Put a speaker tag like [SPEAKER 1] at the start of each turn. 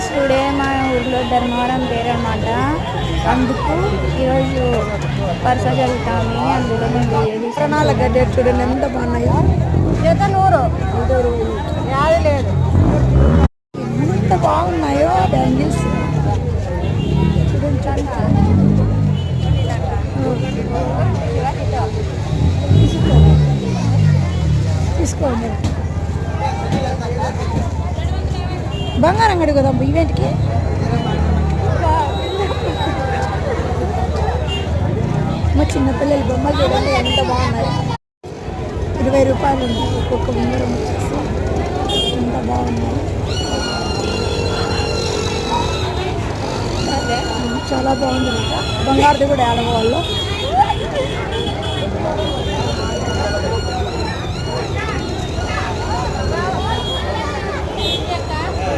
[SPEAKER 1] Bangles today మా ఊర్లో ధర్మవరం పేరన్నమాట. అందుకు ఈరోజు వరుస జరుగుతామని అందులో మేము
[SPEAKER 2] ప్రణాళ గడ్డ చూడండి ఎంత బాగున్నాయో.
[SPEAKER 1] జత 100 యాది లేదు.
[SPEAKER 2] ఎంత బాగున్నాయో బ్యాంగిల్స్ తీసుకోండి. బంగారం అడుగుదాం ఈవెంట్కి. మా చిన్నపిల్లలు బొమ్మలు చూడండి ఎంత బాగున్నాయి. 20 రూపాయలు ఉంది ఒక్కొక్క ఉంగరం వచ్చేసి. ఎంత బాగున్నాయి, చాలా బాగుంది. బంగారుది కూడా ఆడవాళ్ళు